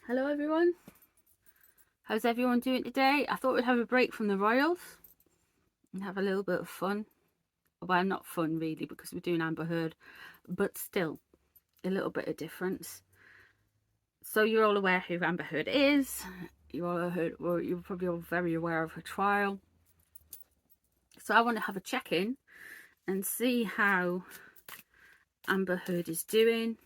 Hello everyone, how's everyone doing today? I thought we'd have a break from the royals and have a little bit of fun. Well, not fun really, because we're doing Amber Heard, but still a little bit of difference. So you're all aware who Amber Heard is. You're probably all very aware of her trial. So I want to have a check-in and see how Amber Heard is doing.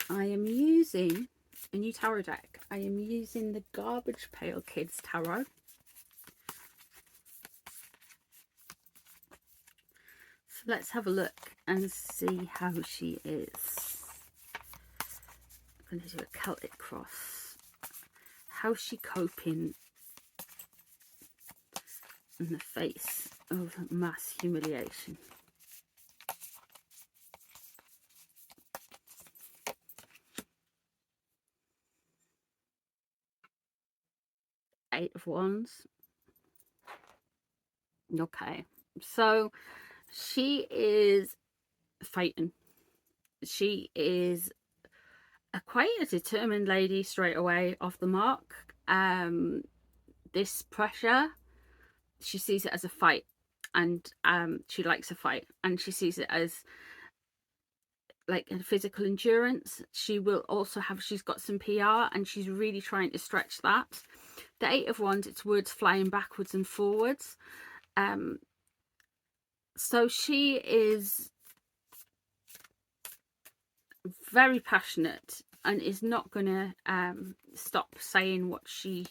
I am using a new tarot deck. I am using the Garbage Pail Kids Tarot. So let's have a look and see how she is. I'm going to do a Celtic cross. How's she coping in the face of mass humiliation? Eight of Wands. Okay, so she is fighting. She is quite a determined lady straight away off the mark. This pressure, she sees it as a fight, and she likes a fight, and she sees it as like a physical endurance. She will also have, she's got some PR and she's really trying to stretch that. The Eight of Wands, it's words flying backwards and forwards. So she is very passionate and is not gonna stop saying what she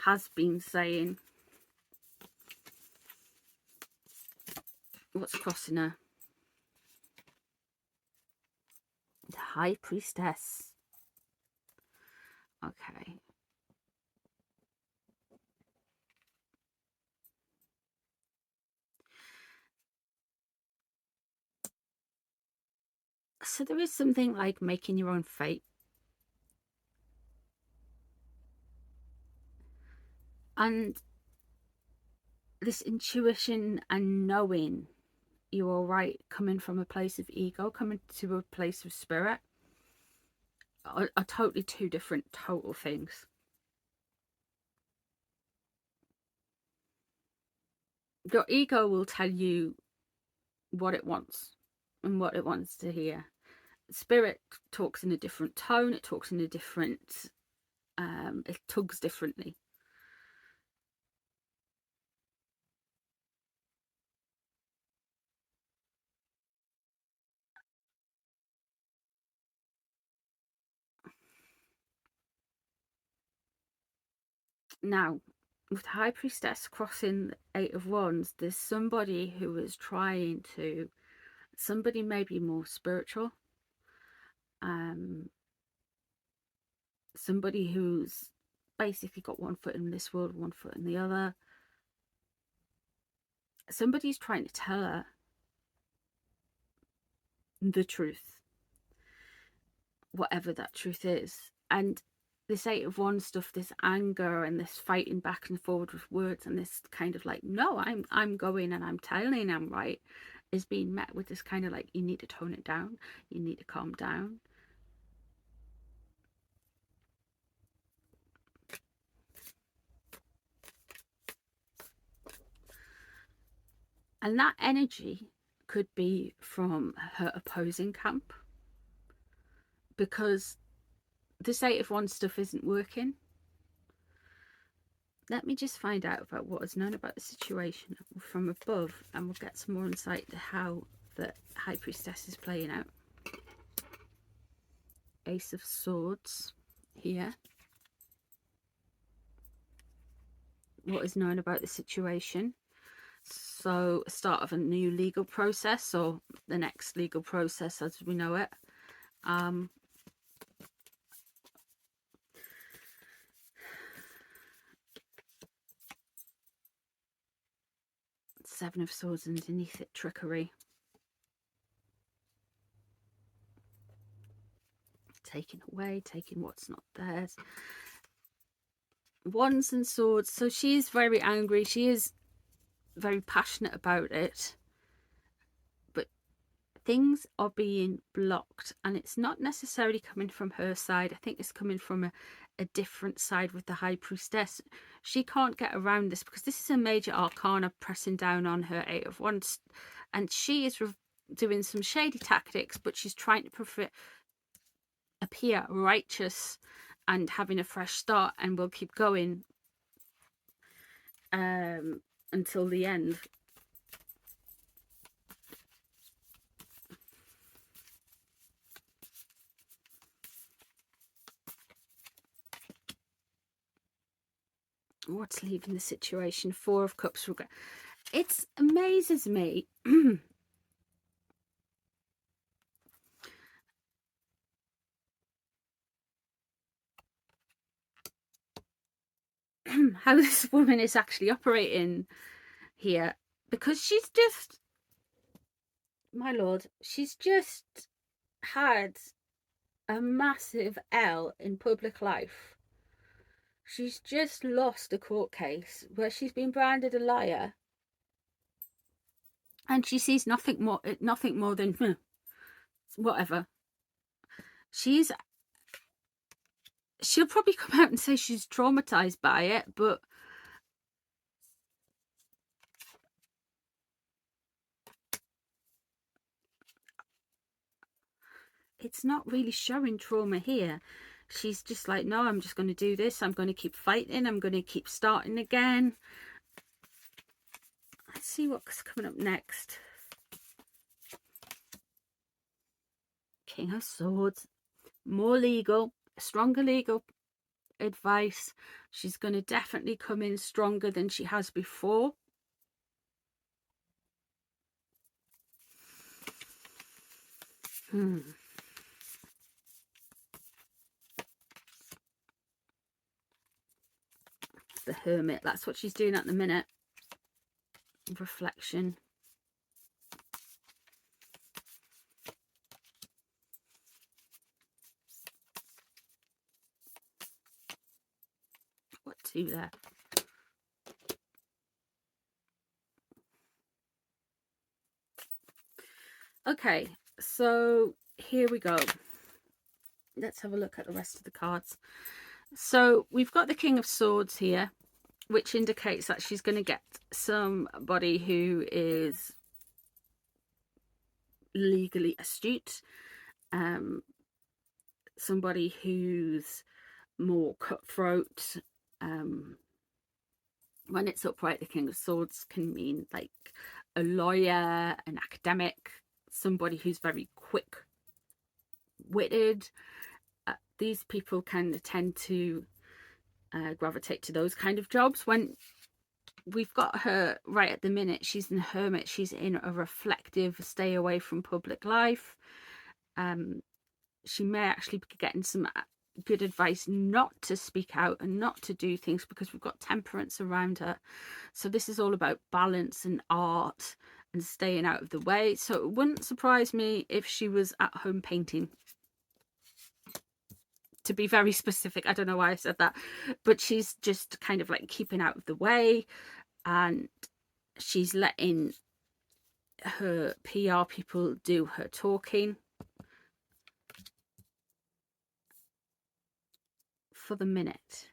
has been saying. What's crossing her? The High Priestess. Okay. So there is something like making your own fate. And this intuition and knowing you're all right, coming from a place of ego, coming to a place of spirit, are totally two different total things. Your ego will tell you what it wants and what it wants to hear. Spirit talks in a different tone, it talks in a different, it tugs differently. Now, with the High Priestess crossing the Eight of Wands, there's somebody who is trying to, somebody maybe more spiritual, somebody who's basically got one foot in this world, one foot in the other. Somebody's trying to tell her the truth, whatever that truth is. And this Eight of Wands stuff, this anger and this fighting back and forward with words, and this kind of like, no, I'm going and I'm telling I'm right, is being met with this kind of like, you need to tone it down, you need to calm down. And that energy could be from her opposing camp, because this Eight of Wands stuff isn't working. Let me just find out about what is known about the situation from above, and we'll get some more insight to how the High Priestess is playing out. Ace of Swords here. What is known about the situation? So, start of a new legal process, or the next legal process as we know it. Seven of Swords underneath it, trickery. Taking away, taking what's not theirs. Wands and Swords. So she is very angry. She is very passionate about it. But things are being blocked, and it's not necessarily coming from her side. I think it's coming from a different side with the High Priestess. She can't get around this because this is a major arcana pressing down on her Eight of Wands, and she is doing some shady tactics, but she's trying to appear righteous and having a fresh start, and will keep going until the end. What's leaving the situation? Four of Cups. It amazes me how this woman is actually operating here, because she's just, my lord, she's just had a massive L in public life. She's just lost a court case where she's been branded a liar, and she sees nothing more than whatever. She'll probably come out and say she's traumatized by it, but it's not really showing trauma here. She's just like, no, I'm just going to do this. I'm going to keep fighting. I'm going to keep starting again. Let's see what's coming up next. King of Swords. More legal, stronger legal advice. She's going to definitely come in stronger than she has before. The Hermit, that's what she's doing at the minute. Reflection. What two there? Okay, so here we go. Let's have a look at the rest of the cards. So we've got the King of Swords here, which indicates that she's going to get somebody who is legally astute, somebody who's more cutthroat. When it's upright, the King of Swords can mean like a lawyer, an academic, somebody who's very quick-witted. These people can tend to gravitate to those kind of jobs. When we've got her right at the minute, she's in the Hermit. She's in a reflective, stay away from public life. She may actually be getting some good advice not to speak out and not to do things, because we've got Temperance around her. So this is all about balance and art and staying out of the way. So it wouldn't surprise me if she was at home painting, to be very specific. I don't know why I said that, but she's just kind of like keeping out of the way, and she's letting her PR people do her talking for the minute.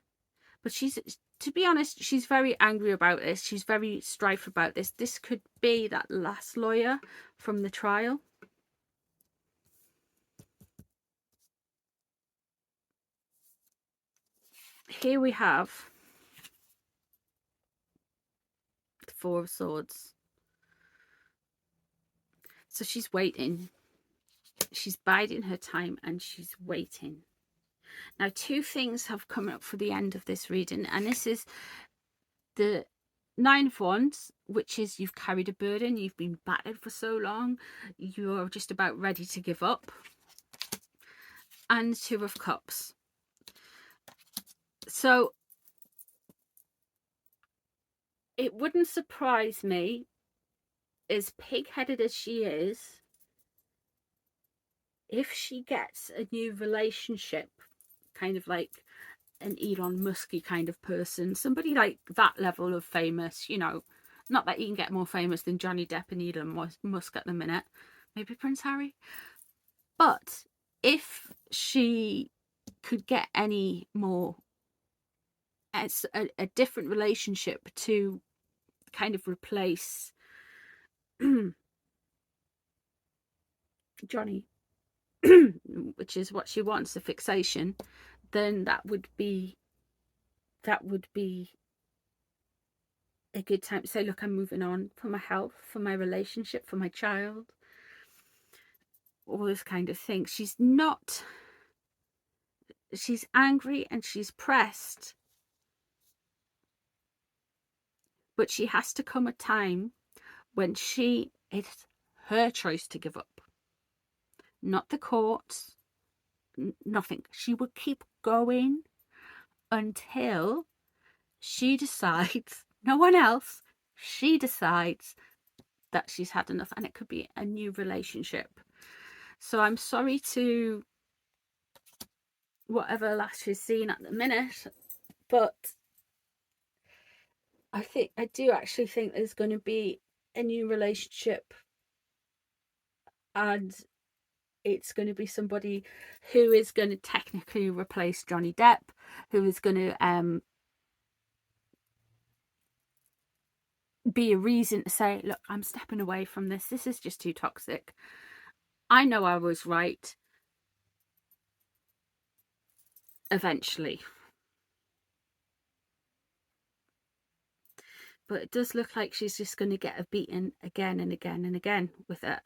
But she's, to be honest, she's very angry about this. She's very strife about this. This could be that last lawyer from the trial. Here we have the Four of Swords. So she's waiting. She's biding her time and she's waiting. Now, two things have come up for the end of this reading, and this is the Nine of Wands, which is you've carried a burden, you've been battered for so long, you're just about ready to give up, and Two of Cups. So it wouldn't surprise me, as pig-headed as she is, if she gets a new relationship, kind of like an Elon Musky kind of person, somebody like that level of famous, you know, not that you can get more famous than Johnny Depp and Elon Musk at the minute, maybe Prince Harry. But if she could get any more, as a different relationship to kind of replace Johnny, which is what she wants, the fixation, then that would be a good time to say, look, I'm moving on for my health, for my relationship, for my child, all this kind of thing. She's angry and she's pressed, but she has to come a time when it's her choice to give up, not the courts, nothing. She will keep going until she decides, no one else, she decides that she's had enough, and it could be a new relationship. So I'm sorry to whatever last she's seen at the minute, but I do actually think there's going to be a new relationship, and it's going to be somebody who is going to technically replace Johnny Depp, who is going to be a reason to say, look, I'm stepping away from this. This is just too toxic. I know I was right. Eventually. But it does look like she's just going to get a beating again and again and again with it.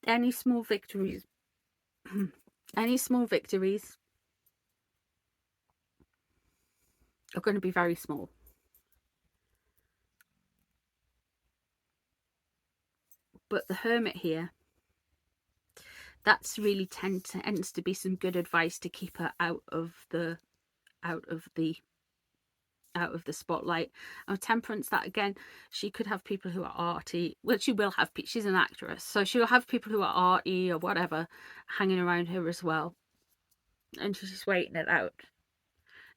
Any small victories are going to be very small. But the Hermit here, that's really tends to be some good advice to keep her out of the spotlight. Temperance, that again, she could have people who are arty. Well, she will have, she's an actress, so she'll have people who are arty or whatever hanging around her as well, and she's just waiting it out.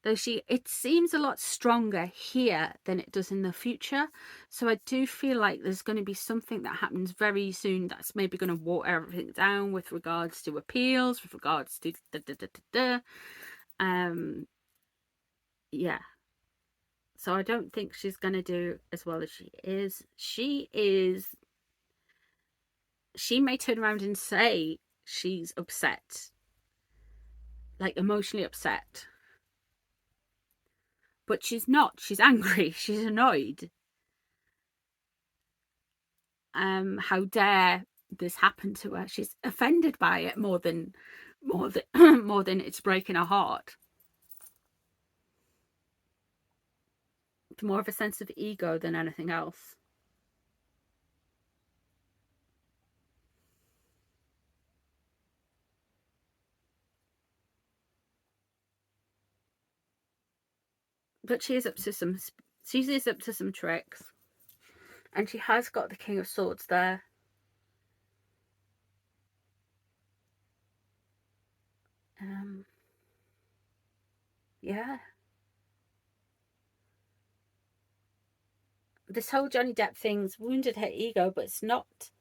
Though it seems a lot stronger here than it does in the future. So I do feel like there's going to be something that happens very soon that's maybe going to water everything down with regards to appeals, with regards to yeah. So I don't think she's going to do as well as she is. She may turn around and say she's upset, like emotionally upset. But she's not. She's angry. She's annoyed. How dare this happen to her? She's offended by it more than it's breaking her heart. It's more of a sense of ego than anything else. But she is up to some tricks. And she has got the King of Swords there. Yeah. This whole Johnny Depp thing's wounded her ego, but it's not.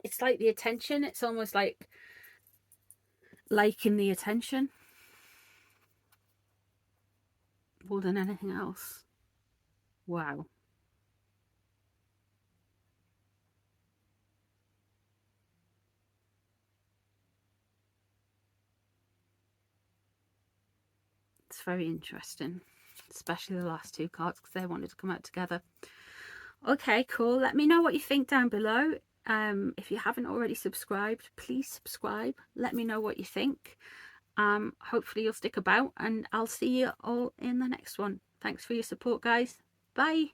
It's like the attention. It's almost like liking the attention more than anything else. Wow. It's very interesting, especially the last two cards because they wanted to come out together. Okay, cool. Let me know what you think down below. If you haven't already subscribed, please subscribe. Let me know what you think. Hopefully you'll stick about, and I'll see you all in the next one. Thanks for your support, guys. Bye.